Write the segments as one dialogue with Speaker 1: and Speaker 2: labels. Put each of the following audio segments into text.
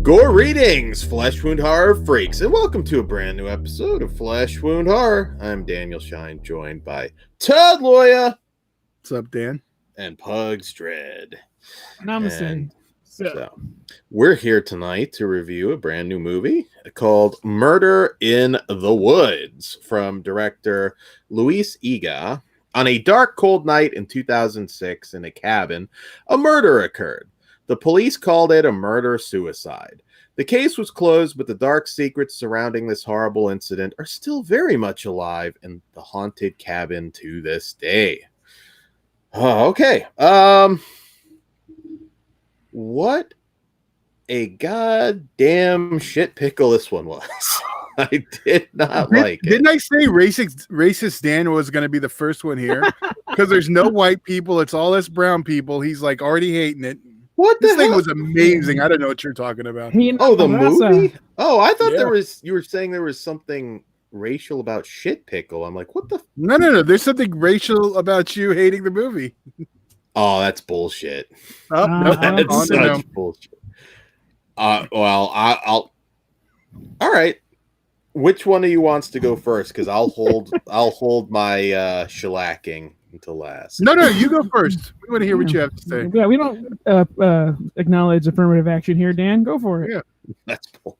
Speaker 1: Greetings, Flesh Wound Horror freaks, and welcome to a brand new episode of Flesh Wound Horror. I'm Daniel Shine, joined by Todd Loya.
Speaker 2: What's up, Dan?
Speaker 1: And Pugs Dread.
Speaker 3: Namaste.
Speaker 1: So, we're here tonight to review a brand new movie called Murder in the Woods from director Luis Ega. On a dark, cold night in 2006 in a cabin, a murder occurred. The police called it a murder-suicide. The case was closed, but the dark secrets surrounding this horrible incident are still very much alive in the haunted cabin to this day. Oh, okay. What a goddamn shit pickle this one was. I did not like it.
Speaker 2: Didn't I say racist Dan was going to be the first one here? Because there's no white people. It's all us brown people. He's like already hating it.
Speaker 1: What
Speaker 2: this
Speaker 1: the
Speaker 2: thing
Speaker 1: hell?
Speaker 2: was amazing. I don't know what you're talking about.
Speaker 1: Oh, the movie? Oh, I thought you were saying there was something racial about shit pickle. I'm like, what the?
Speaker 2: No. There's something racial about you hating the movie.
Speaker 1: Oh, that's bullshit.
Speaker 2: Oh, no,
Speaker 1: that's such bullshit. Well, I'll. All right. Which one of you wants to go first? Because I'll hold my shellacking until last.
Speaker 2: No, you go first. We want to hear what you have to say.
Speaker 3: Yeah, we don't acknowledge affirmative action here, Dan. Go for it.
Speaker 2: Yeah,
Speaker 1: that's cool.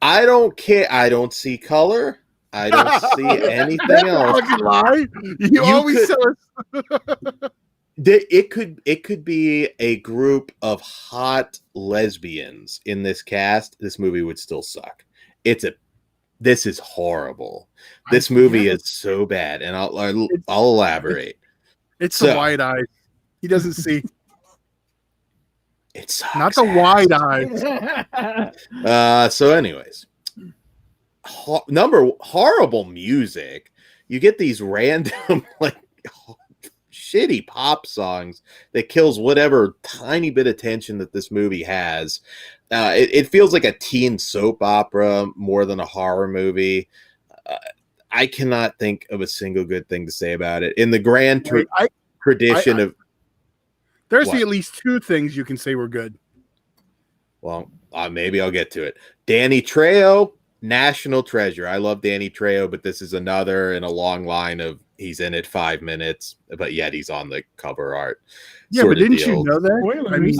Speaker 1: I don't care. I don't see color. I don't see anything else.
Speaker 2: Fucking lie. You always tell us.
Speaker 1: It could be a group of hot lesbians in this cast. This movie would still suck. This is horrible. This movie is so bad, and I'll elaborate.
Speaker 2: It's the wide eyes. He doesn't see.
Speaker 1: It sucks.
Speaker 2: Not the wide eyes.
Speaker 1: So, anyways, horrible music. You get these random shitty pop songs that kills whatever tiny bit of tension that this movie has. It feels like a teen soap opera more than a horror movie. I cannot think of a single good thing to say about it. In the grand tradition of...
Speaker 2: There's at least two things you can say were good.
Speaker 1: Well, maybe I'll get to it. Danny Trejo, national treasure. I love Danny Trejo, but this is another in a long line of he's in it 5 minutes, but yet he's on the cover art.
Speaker 2: Yeah, but didn't you know that?
Speaker 3: I mean,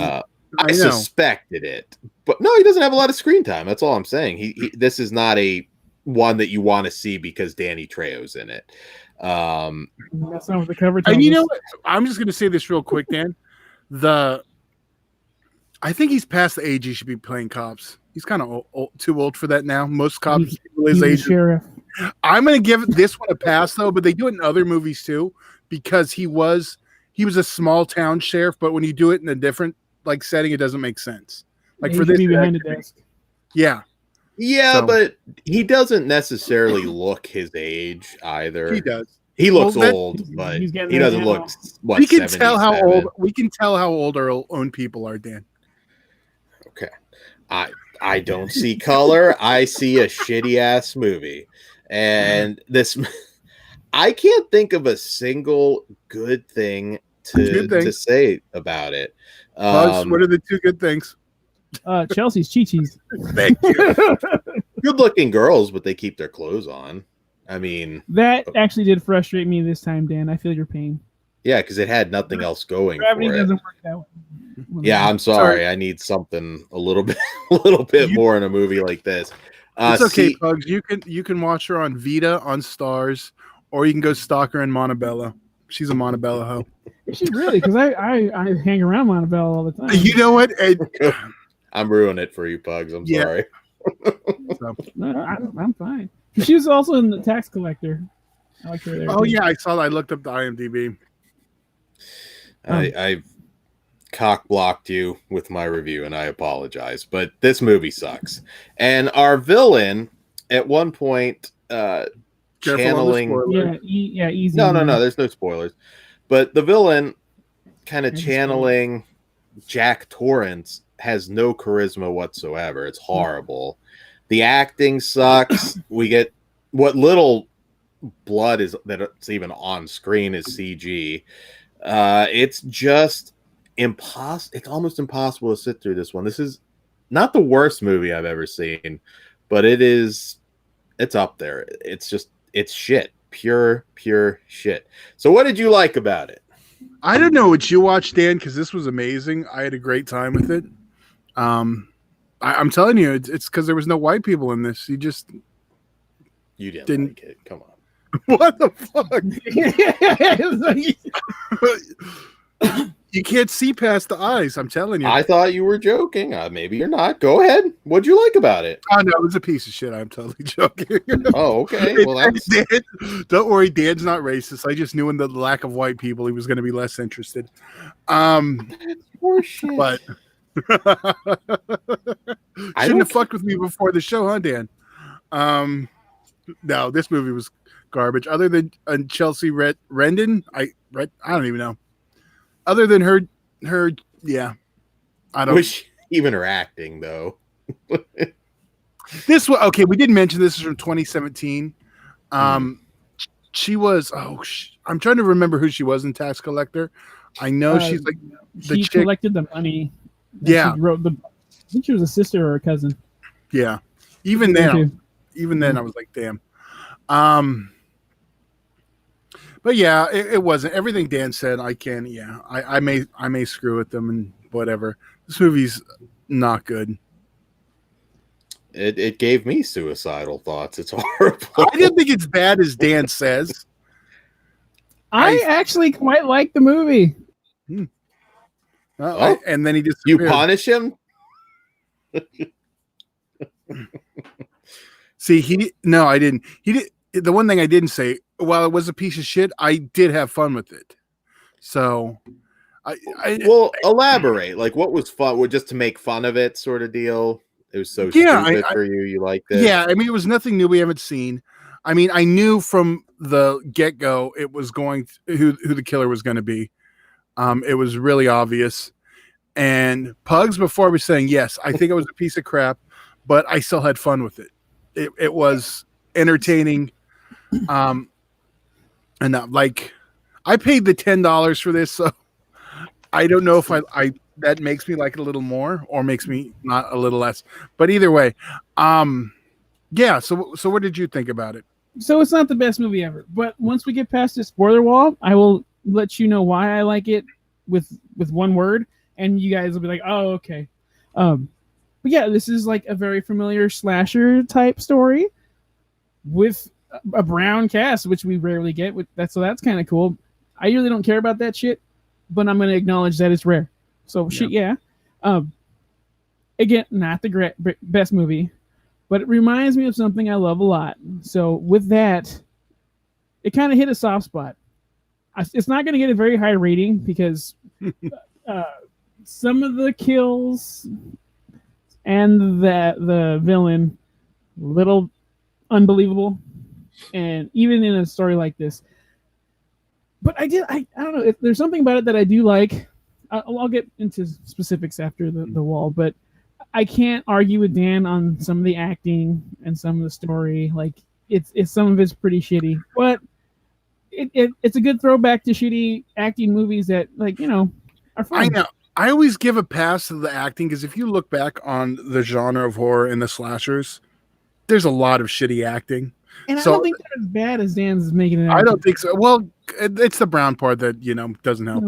Speaker 1: I suspected it, but no, he doesn't have a lot of screen time. That's all I'm saying. This is not a one that you want to see because Danny Trejo's in it.
Speaker 3: That's not what the cover.
Speaker 2: And you know what? I'm just going to say this real quick, Dan. I think he's past the age he should be playing cops. He's kind of too old for that now. Most cops his age.
Speaker 3: Sheriff.
Speaker 2: I'm going to give this one a pass though, but they do it in other movies too because he was a small town sheriff, but when you do it in a different setting, it doesn't make sense. Like for this
Speaker 3: behind the desk.
Speaker 2: Yeah.
Speaker 1: Yeah, but he doesn't necessarily look his age either.
Speaker 2: He does.
Speaker 1: He looks old, but he doesn't look.
Speaker 2: We can tell how old. We can tell how old our own people are, Dan.
Speaker 1: Okay, I don't see color. I see a shitty ass movie, and this. I can't think of a single good thing to say about it.
Speaker 2: Buzz, what are the two good things?
Speaker 3: Chelsea's Chi-Chi's.
Speaker 1: Thank you. Good-looking girls, but they keep their clothes on. I mean,
Speaker 3: that actually did frustrate me this time, Dan. I feel your pain.
Speaker 1: Yeah, because it had nothing else going.
Speaker 3: Gravity
Speaker 1: for it.
Speaker 3: doesn't work that way.
Speaker 1: Yeah, I'm sorry. I need something a little bit more in a movie like this.
Speaker 2: It's okay, Pugs. You can watch her on Vita on Stars, or you can go stalk her in Montebello. She's a Montebello hoe.
Speaker 3: Is she really? Because I hang around Montebello all the time.
Speaker 2: You know what?
Speaker 1: I'm ruining it for you, Pugs. I'm sorry.
Speaker 3: No, I'm fine. She was also in The Tax Collector. I like her there.
Speaker 2: Oh, yeah, I saw that. I looked up the IMDb.
Speaker 1: I've cock-blocked you with my review, and I apologize. But this movie sucks. And our villain, at one point, channeling...
Speaker 3: Yeah, easy.
Speaker 1: No, there's no spoilers. But the villain kind of channeling Jack Torrance has no charisma whatsoever. It's horrible. The acting sucks. We get what little blood is that it's even on screen is CG. It's just impossible. It's almost impossible to sit through this one. This is not the worst movie I've ever seen, but it's up there. It's shit. Pure shit. So what did you like about it?
Speaker 2: I don't know what you watched, Dan, because this was amazing. I had a great time with it. I'm telling you, it's because there was no white people in this. You didn't
Speaker 1: like it. Come on.
Speaker 2: What the fuck? You can't see past the eyes. I'm telling you.
Speaker 1: I thought you were joking. Maybe you're not. Go ahead. What'd you like about it?
Speaker 2: Oh no, it was a piece of shit. I'm totally joking.
Speaker 1: Oh, okay. Well, that's...
Speaker 2: Don't worry, Dan's not racist. I just knew in the lack of white people, he was going to be less interested.
Speaker 1: Horseshit.
Speaker 2: But shouldn't have fucked with me before the show, huh, Dan? No, this movie was garbage. Other than Chelsea Rendon, I don't even know. Other than her, yeah, I don't.
Speaker 1: Wish even her acting though.
Speaker 2: This was okay. We didn't mention this is from 2017. She was. I'm trying to remember who she was in Tax Collector. I know she's like
Speaker 3: she collected the money.
Speaker 2: Yeah,
Speaker 3: she wrote I think she was a sister or a cousin.
Speaker 2: Yeah, even then, I was like, damn. But yeah, it wasn't everything Dan said. I may screw with them and whatever. This movie's not good.
Speaker 1: It gave me suicidal thoughts. It's horrible.
Speaker 2: I didn't think it's bad as Dan says.
Speaker 3: I actually quite like the movie.
Speaker 2: And then he disappeared.
Speaker 1: You punish him?
Speaker 2: See, I didn't. He did. The one thing I didn't say, while it was a piece of shit, I did have fun with it. So,
Speaker 1: elaborate. Like, what was fun? Just to make fun of it, sort of deal. It was so stupid for you. You liked it.
Speaker 2: Yeah, I mean, it was nothing new we haven't seen. I mean, I knew from the get-go it was who the killer was going to be. It was really obvious. And Pugs, before I was saying, yes, I think it was a piece of crap, but I still had fun with it. It was entertaining. And like, I paid the $10 for this, so I don't know if I that makes me like it a little more or makes me not a little less. But either way, yeah. So what did you think about it?
Speaker 3: So it's not the best movie ever, but once we get past the spoiler wall, I will let you know why I like it with one word, and you guys will be like, "Oh, okay." But yeah, this is like a very familiar slasher type story with a brown cast, which we rarely get. That's kind of cool. I usually don't care about that shit, but I'm going to acknowledge that it's rare. So shit, yeah. Again, not the best movie, but it reminds me of something I love a lot. So with that, it kind of hit a soft spot. It's not going to get a very high rating because some of the kills and the villain, little unbelievable, and even in a story like this. But I don't know if there's something about it that I do like. I'll get into specifics after the wall, but I can't argue with Dan on some of the acting and some of the story. Like it's some of it's pretty shitty, but it's a good throwback to shitty acting movies that are fun.
Speaker 2: I know. I always give a pass to the acting because if you look back on the genre of horror and the slashers, there's a lot of shitty acting.
Speaker 3: And I don't think they're as bad as Dan's making it out.
Speaker 2: I don't think so. Well, it's the brown part that, doesn't help.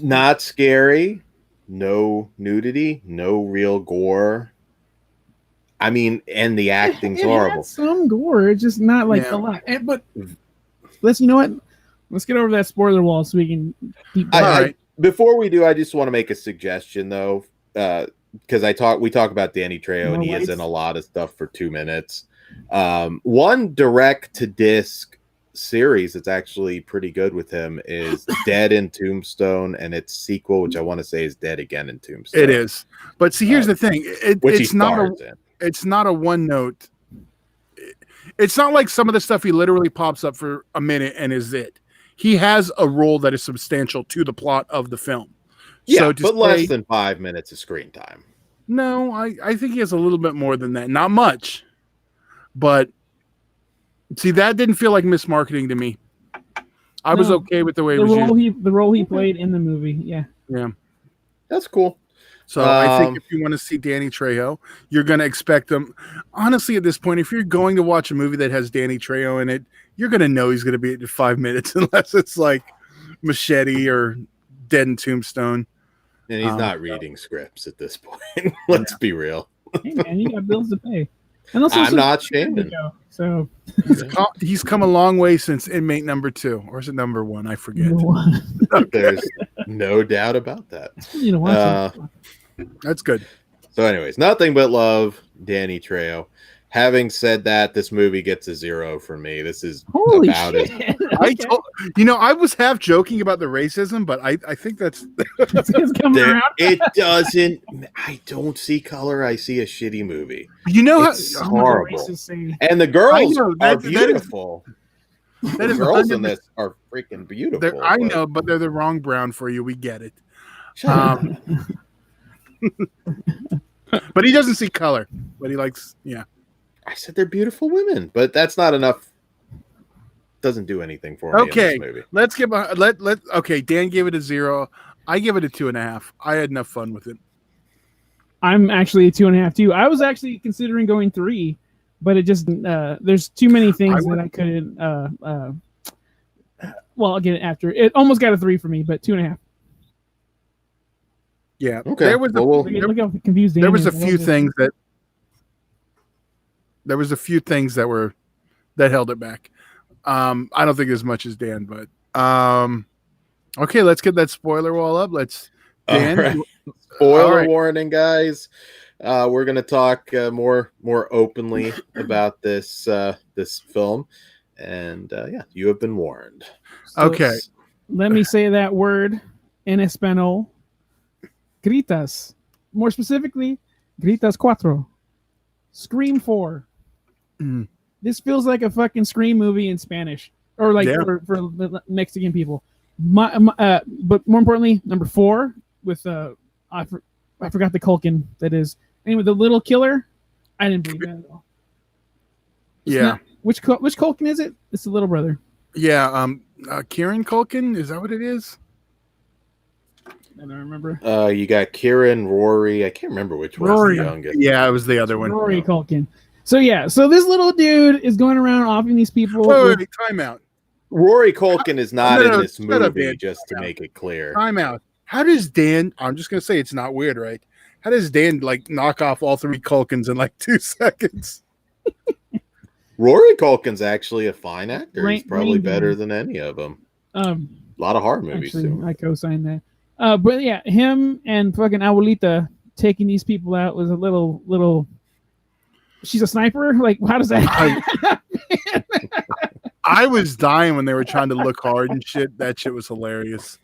Speaker 1: Not scary. No nudity. No real gore. I mean, and the acting's horrible.
Speaker 3: Some gore, just not like a lot. But you know what? Let's get over that spoiler wall so we can deep dive.
Speaker 1: Before we do, I just want to make a suggestion though, because we talk about Danny Trejo and he is in a lot of stuff for 2 minutes. One direct to disc series that's actually pretty good with him is Dead in Tombstone, and its sequel, which I want to say is Dead Again in Tombstone.
Speaker 2: It is, but see, here's the thing: it's not a one note. It's not like some of the stuff he literally pops up for a minute and is it. He has a role that is substantial to the plot of the film.
Speaker 1: Yeah, but less than 5 minutes of screen time.
Speaker 2: No, I think he has a little bit more than that. Not much. But see, that didn't feel like mismarketing to me. I was okay with the way it was used.
Speaker 3: The role he played in the movie, yeah.
Speaker 2: Yeah.
Speaker 1: That's cool.
Speaker 2: So I think if you want to see Danny Trejo, you're going to expect them. Honestly, at this point, if you're going to watch a movie that has Danny Trejo in it, you're going to know he's going to be in 5 minutes unless it's like Machete or Dead and Tombstone.
Speaker 1: And he's not reading scripts at this point. Let's be real.
Speaker 3: Hey man, you got bills to pay. And also,
Speaker 1: I'm not shaming.
Speaker 3: So
Speaker 2: he's come a long way since Inmate number 2, or is it number 1? I forget.
Speaker 1: There's no doubt about that.
Speaker 3: You know what?
Speaker 2: That's good.
Speaker 1: So, anyways, nothing but love, Danny Trejo. Having said that, this movie gets a 0 for me. This is
Speaker 3: Holy
Speaker 1: about
Speaker 3: shit.
Speaker 1: it.
Speaker 2: I was half joking about the racism, but I think that's
Speaker 3: It's coming around.
Speaker 1: It doesn't. I don't see color. I see a shitty movie.
Speaker 2: You know
Speaker 1: It's
Speaker 2: how
Speaker 1: horrible. And the girls
Speaker 2: know,
Speaker 1: are
Speaker 2: that is-
Speaker 1: beautiful.
Speaker 2: that
Speaker 1: The
Speaker 2: is
Speaker 1: girls in
Speaker 2: 100%.
Speaker 1: this are freaking beautiful.
Speaker 2: I know, but they're the wrong brown for you. We get it.
Speaker 1: Shut up.
Speaker 2: But he doesn't see color. But he likes, yeah.
Speaker 1: I said they're beautiful women, but that's not enough. Doesn't do anything for me
Speaker 2: Okay,
Speaker 1: in this movie.
Speaker 2: let's get okay. Dan gave it a 0. I give it a 2.5. I had enough fun with it.
Speaker 3: I'm actually a 2.5 too. I was actually considering going 3, but it just there's too many things that I couldn't. Well, I'll get it after. It almost got a 3 for me, but 2.5.
Speaker 2: Yeah.
Speaker 1: Okay.
Speaker 2: There was
Speaker 3: Look how confused Dan
Speaker 2: there was a
Speaker 3: is.
Speaker 2: few things that held it back. I don't think as much as Dan, but okay, let's get that spoiler wall up. Let's Dan.
Speaker 1: All right. Spoiler warning, guys. We're going to talk more openly about this this film, and yeah, you have been warned.
Speaker 3: So,
Speaker 2: Okay.
Speaker 3: Let me say that word in Espanol. Gritas. More specifically, Gritas 4. Scream 4.
Speaker 2: Mm.
Speaker 3: This feels like a fucking Scream movie in Spanish, or like for the Mexican people. But more importantly, number 4 with I forgot the Culkin that is. Anyway, the little killer. I didn't believe that at all. Which Culkin is it? It's the little brother.
Speaker 2: Yeah. Kieran Culkin, is that what it is?
Speaker 3: I don't remember.
Speaker 1: You got Kieran, Rory. I can't remember which one's the youngest.
Speaker 2: Yeah, it was the other one.
Speaker 3: Rory Culkin. So yeah, so this little dude is going around offering these people.
Speaker 2: Wait, time out.
Speaker 1: Rory Culkin is not in this
Speaker 2: shut up,
Speaker 1: movie,
Speaker 2: Dan.
Speaker 1: just to make it clear.
Speaker 2: Time out. How does Dan? I'm just gonna say it's not weird, right? How does Dan like knock off all 3 Culkins in like 2 seconds?
Speaker 1: Rory Culkin's actually a fine actor. He's probably
Speaker 3: Rain
Speaker 1: better
Speaker 3: Dan.
Speaker 1: than any of them.
Speaker 3: A
Speaker 1: lot of horror movies
Speaker 3: actually,
Speaker 1: too.
Speaker 3: I co-sign that. But yeah, him and fucking Abuelita taking these people out was a little. She's a sniper. Like, how does that happen?
Speaker 2: I was dying when they were trying to look hard and shit. That shit was hilarious.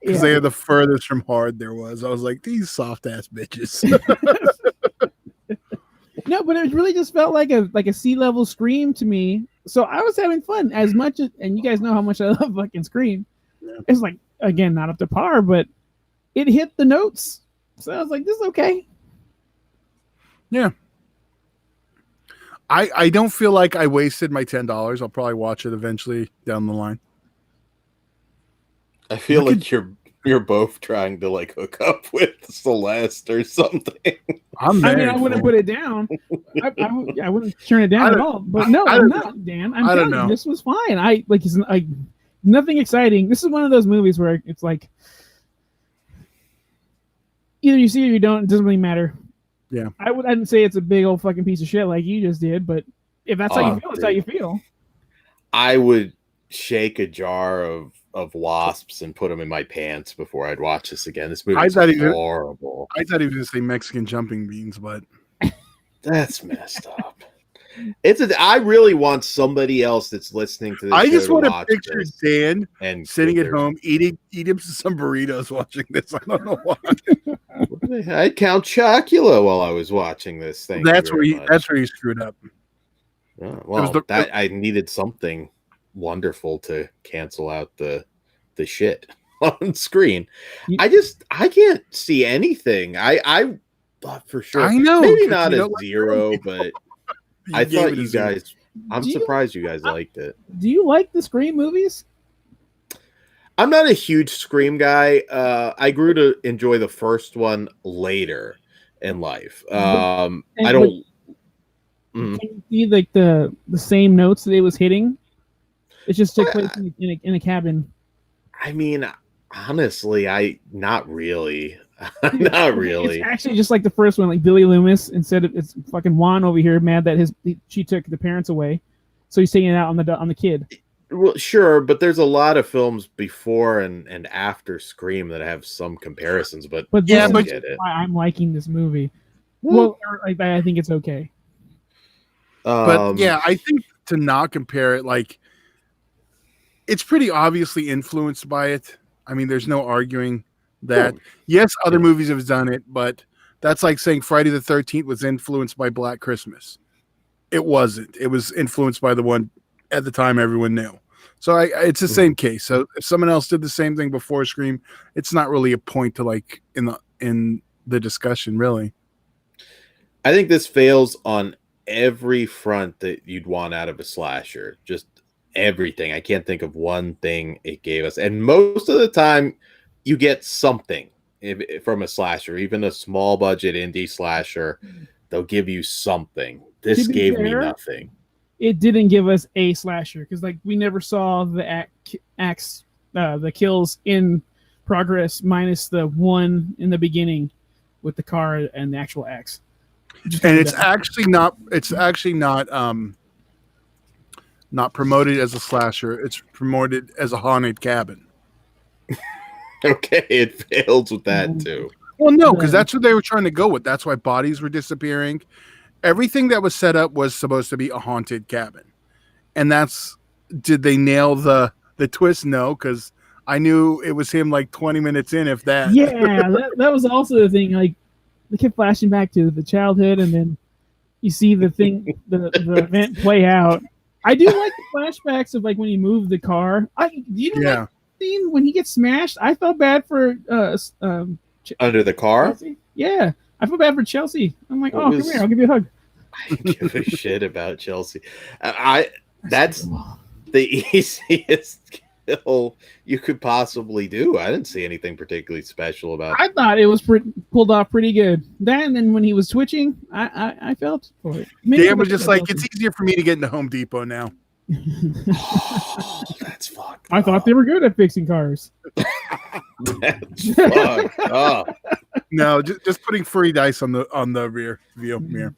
Speaker 2: Because they are the furthest from hard there was. I was like, these soft ass bitches.
Speaker 3: No, but it really just felt like a sea-level Scream to me. So I was having fun as much as, and you guys know how much I love fucking Scream. Yeah. It's like, again, not up to par, but it hit the notes. So I was like, this is okay.
Speaker 2: Yeah. I don't feel like I wasted my $10. I'll probably watch it eventually down the line.
Speaker 1: I feel like you're both trying to like hook up with Celeste or something.
Speaker 3: I mean, I wouldn't put it down. I wouldn't turn it down at all. But no, I'm not, Dan. I'm telling you, this was fine. It's nothing exciting. This is one of those movies where it's like either you see it or you don't. It doesn't really matter.
Speaker 2: Yeah,
Speaker 3: I wouldn't say it's a big old fucking piece of shit like you just did. But if that's how you feel, it's how you feel.
Speaker 1: I would shake a jar of wasps and put them in my pants before I'd watch this again. This movie is horrible.
Speaker 2: I thought he was going to say Mexican jumping beans, but
Speaker 1: that's messed up. I really want somebody else that's listening to this.
Speaker 2: I just want to picture Dan
Speaker 1: and
Speaker 2: sitting at home eating some burritos watching this. I don't know why.
Speaker 1: I'd count Chocula while I was watching this thing.
Speaker 2: That's where you screwed up.
Speaker 1: Well, I needed something wonderful to cancel out the shit on screen. I can't see anything. I thought for sure.
Speaker 2: I know.
Speaker 1: Maybe not a 0, but I thought you guys. I'm surprised you guys liked it.
Speaker 3: Do you like the Scream movies?
Speaker 1: I'm not a huge Scream guy. I grew to enjoy the first one later in life. I
Speaker 3: But
Speaker 1: don't.
Speaker 3: can you see like the same notes that it was hitting? It just took place
Speaker 1: I,
Speaker 3: in a cabin.
Speaker 1: I mean, honestly, not really. Not
Speaker 3: It's
Speaker 1: really.
Speaker 3: actually just like the first one, like Billy Loomis. Instead of it's fucking Juan over here, mad that she took the parents away, so he's taking it out on the kid.
Speaker 1: Well, sure, but there's a lot of films before and after Scream that have some comparisons, but
Speaker 3: But
Speaker 2: Yeah,
Speaker 3: this
Speaker 2: but-
Speaker 3: is why I'm liking this movie. Well, like, I think it's okay.
Speaker 2: But yeah, I think to not compare it, like it's pretty obviously influenced by it. I mean, there's no arguing that. Yes, other movies have done it, but that's like saying Friday the 13th was influenced by Black Christmas. It wasn't. It was influenced by the one at the time everyone knew. So it's the same case. So if someone else did the same thing before Scream, it's not really a point to like in the discussion, really.
Speaker 1: I think this fails on every front that you'd want out of a slasher. Just everything. I can't think of one thing it gave us. And most of the time, you get something from a slasher, even a small budget indie slasher. They'll give you something. This gave me nothing.
Speaker 3: It didn't give us a slasher because like we never saw the the kills in progress minus the one in the beginning with the car and the actual axe.
Speaker 2: And it's actually not not promoted as a slasher. It's promoted as a haunted cabin.
Speaker 1: Okay, it fails with that too.
Speaker 2: Well, no, because that's what they were trying to go with. That's why bodies were disappearing. Everything that was set up was supposed to be a haunted cabin. And did they nail the twist? No, because I knew it was him like 20 minutes in, if that.
Speaker 3: Yeah, that was also the thing. Like, they kept flashing back to the childhood, and then you see the event play out. I do like the flashbacks of like when he moved the car. That scene when he gets smashed? I felt bad for
Speaker 1: Under the car?
Speaker 3: Chelsea. Yeah, I feel bad for Chelsea. I'm like, come here, I'll give you a hug.
Speaker 1: I don't give a shit about Chelsea. That's the easiest kill you could possibly do. I didn't see anything particularly special about it.
Speaker 3: I thought it was pulled off pretty good. That and then when he was twitching, I felt for it.
Speaker 2: Dan was just like, it's easier for me to get into Home Depot now.
Speaker 1: Oh, that's fucked
Speaker 3: I thought they were good at fixing cars.
Speaker 1: That's fucked up.
Speaker 2: No, just putting furry dice on the rear view mirror.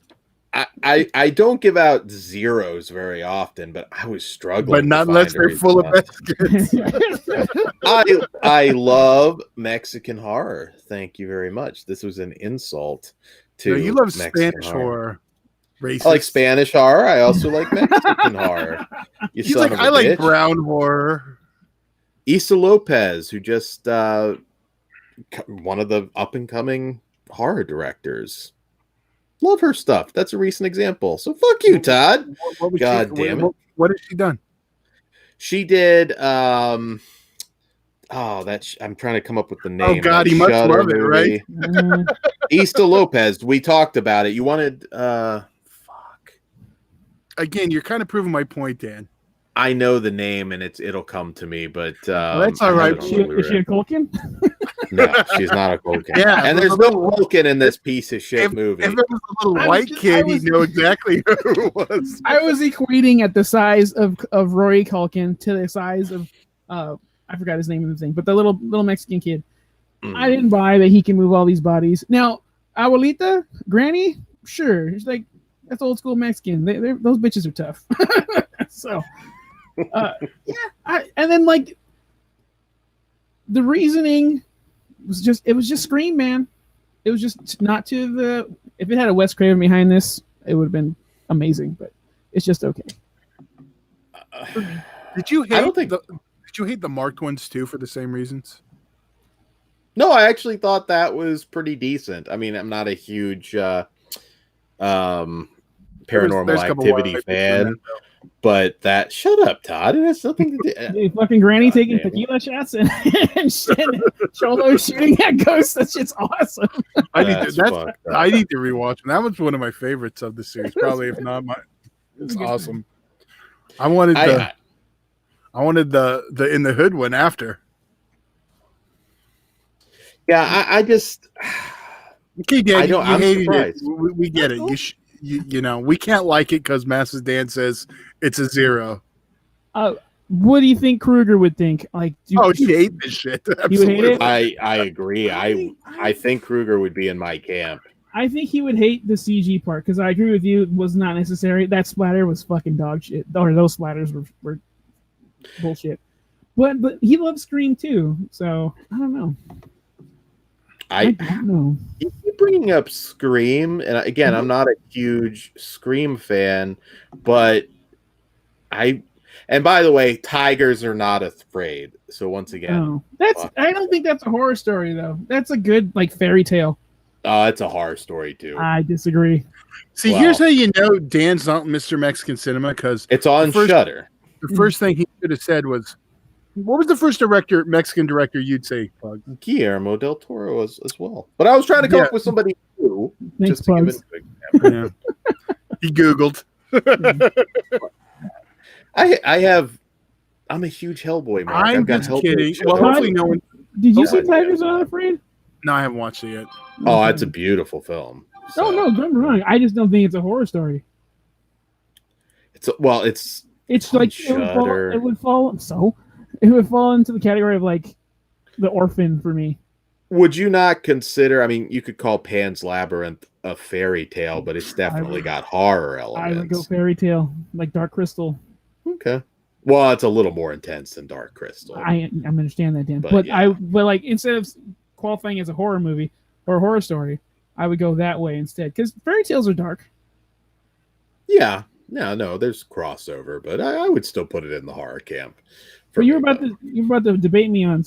Speaker 1: I don't give out zeros very often, but I was struggling.
Speaker 2: But not unless they're full of biscuits.
Speaker 1: I love Mexican horror. Thank you very much. This was an insult to
Speaker 2: you love
Speaker 1: Mexican
Speaker 2: Spanish horror. Racist.
Speaker 1: I like Spanish horror. I also like Mexican horror.
Speaker 2: He's like, I like brown horror.
Speaker 1: Issa Lopez, who just one of the up and coming horror directors. Love her stuff. That's a recent example. So fuck you, Todd. God damn it.
Speaker 2: What has she done?
Speaker 1: She did I'm trying to come up with the name.
Speaker 2: Oh God, he must love it, right?
Speaker 1: Issa Lopez. We talked about it. You wanted
Speaker 2: Again, you're kind of proving my point, Dan.
Speaker 1: I know the name and it'll come to me, but
Speaker 2: that's all right.
Speaker 3: Is she a Culkin?
Speaker 1: No, she's not a Culkin.
Speaker 2: Yeah,
Speaker 1: and there's no Culkin in this piece of shit movie.
Speaker 2: If it was a little white kid, he'd know exactly who it was.
Speaker 3: I was equating at the size of Rory Culkin to the size of I forgot his name in the thing, but the little Mexican kid. I didn't buy that he can move all these bodies. Now, Abuelita, Granny, sure, she's like that's old school Mexican. Those bitches are tough. So, and then like the reasoning was just Scream, man. It was just not to the. If it had a Wes Craven behind this, it would have been amazing. But it's just okay.
Speaker 2: Did you hate the marked ones too for the same reasons?
Speaker 1: No, I actually thought that was pretty decent. I mean, I'm not a huge Paranormal Activity fan, but that shut up, Todd. It has nothing to do.
Speaker 3: Fucking Granny taking tequila shots and Cholo shooting at ghosts. That shit's awesome.
Speaker 2: I need to rewatch them. That was one of my favorites of the series, probably if not my. It's awesome. I wanted the In the Hood one after.
Speaker 1: Yeah, I just
Speaker 2: Okay, Dan,
Speaker 1: I don't.
Speaker 2: you
Speaker 1: I'm
Speaker 2: hated
Speaker 1: surprised.
Speaker 2: it. We get it. You know, we can't like it because Master Dan says it's a 0.
Speaker 3: What do you think Kruger would think? Like,
Speaker 2: Oh, he hate this shit.
Speaker 3: He would hate it?
Speaker 2: Absolutely.
Speaker 1: I agree. I think Kruger would be in my camp.
Speaker 3: I think he would hate the CG part because I agree with you. It was not necessary. That splatter was fucking dog shit. Or those splatters were bullshit. But he loves Scream too. So I don't know. I don't know.
Speaker 1: You keep bringing up Scream, and again, I'm not a huge Scream fan, but and by the way, tigers are not afraid. So once again,
Speaker 3: I don't think that's a horror story though. That's a good like fairy tale.
Speaker 1: It's a horror story too.
Speaker 3: I disagree.
Speaker 2: See, here's how you know Dan's not Mr. Mexican Cinema, because
Speaker 1: it's on Shudder.
Speaker 2: The first thing he should have said was, what was the first Mexican director you'd say, Pug?
Speaker 1: Guillermo del Toro as well. But I was trying to come up with somebody new.
Speaker 3: Thanks,
Speaker 1: just to give
Speaker 3: Pugs.
Speaker 1: it an example.
Speaker 2: Yeah. He Googled.
Speaker 1: I'm a huge Hellboy man.
Speaker 2: I'm just kidding. Well, hopefully no one.
Speaker 3: Did you see Tigers Are Not Afraid?
Speaker 2: No, I haven't watched it yet.
Speaker 1: Oh, it's a beautiful film.
Speaker 3: So. No, don't get me wrong. I just don't think it's a horror story.
Speaker 1: It's
Speaker 3: like it would fall into the category of like The Orphan for me.
Speaker 1: Would you not consider? I mean, you could call Pan's Labyrinth a fairy tale, but it's definitely got horror elements.
Speaker 3: I would go fairy tale, like Dark Crystal.
Speaker 1: Okay. Well, it's a little more intense than Dark Crystal.
Speaker 3: I understand that, Dan. But like instead of qualifying as a horror movie or a horror story, I would go that way instead because fairy tales are dark.
Speaker 1: Yeah. No, there's crossover, but I would still put it in the horror camp.
Speaker 3: But you're about to debate me on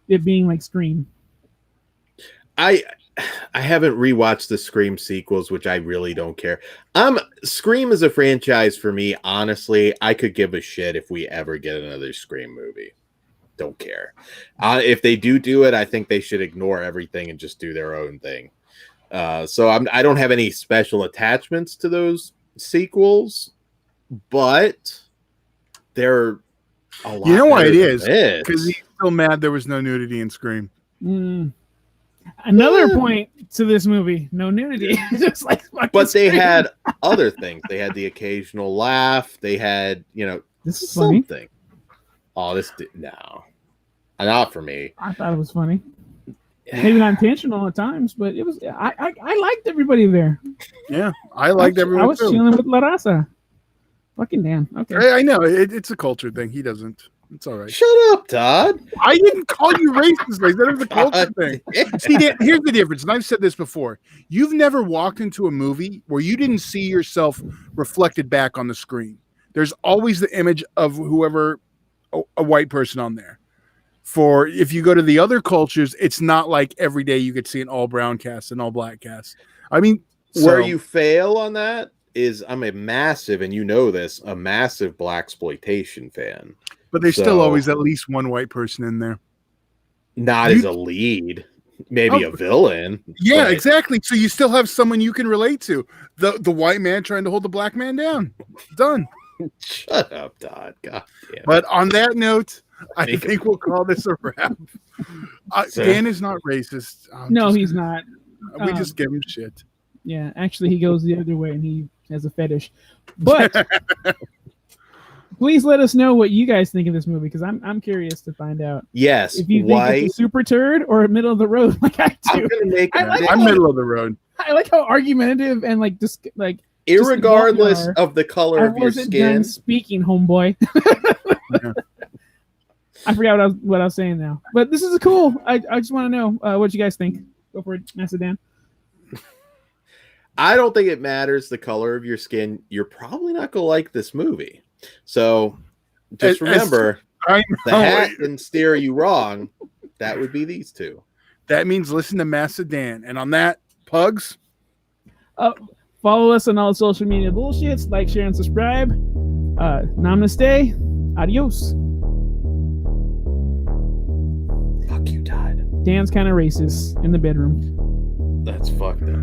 Speaker 3: it being like Scream.
Speaker 1: I haven't rewatched the Scream sequels, which I really don't care. Scream is a franchise for me. Honestly, I could give a shit if we ever get another Scream movie. Don't care. If they do it, I think they should ignore everything and just do their own thing. So I don't have any special attachments to those sequels, but they're a lot.
Speaker 2: You know why it is? Because he's still mad there was no nudity in Scream.
Speaker 3: Another point to this movie: no nudity. Just like
Speaker 1: but they
Speaker 3: Scream.
Speaker 1: had other things. They had the occasional laugh. They had,
Speaker 3: this is
Speaker 1: something.
Speaker 3: Funny.
Speaker 1: Oh, not for me.
Speaker 3: I thought it was funny. Maybe not intentional at times, but it was. I liked everybody there.
Speaker 2: Yeah, I liked everyone.
Speaker 3: I was chilling with La Raza. Fucking Dan. Okay.
Speaker 2: I know it's a culture thing. He doesn't. It's all right.
Speaker 1: Shut up, Todd.
Speaker 2: I didn't call you racist. I said it was a culture thing. See, Dan, here's the difference, and I've said this before. You've never walked into a movie where you didn't see yourself reflected back on the screen. There's always the image of whoever, a white person on there. For if you go to the other cultures, it's not like every day you could see an all brown cast and all black cast. I mean,
Speaker 1: where you fail on that is I'm a massive blaxploitation fan.
Speaker 2: But there's still always at least one white person in there.
Speaker 1: Not as a lead, maybe a villain.
Speaker 2: Yeah, exactly. So you still have someone you can relate to. The white man trying to hold the black man down. Done.
Speaker 1: Shut up, Todd. God damn.
Speaker 2: But on that note, I think we'll call this a wrap. Dan is not racist.
Speaker 3: No, he's not.
Speaker 2: We just give him shit.
Speaker 3: Yeah, actually, he goes the other way and he has a fetish. But please let us know what you guys think of this movie because I'm curious to find out.
Speaker 1: Yes.
Speaker 3: If you think it's a super turd or middle of the road like I do.
Speaker 2: I'm middle of the road.
Speaker 3: I like how argumentative and like just like
Speaker 1: irregardless of the color of your skin.
Speaker 3: Done speaking, homeboy. Yeah. I forgot what I was saying now. But this is cool. I just want to know what you guys think. Go for it, Master Dan.
Speaker 1: I don't think it matters the color of your skin. You're probably not going to like this movie. So just remember, the hat can steer you wrong. That would be these two.
Speaker 2: That means listen to Master Dan. And on that, Pugs.
Speaker 3: Follow us on all social media bullshits. Like, share, and subscribe. Namaste. Adios.
Speaker 1: Fuck you, Todd.
Speaker 3: Dan's kind of racist in the bedroom.
Speaker 1: That's fucked up.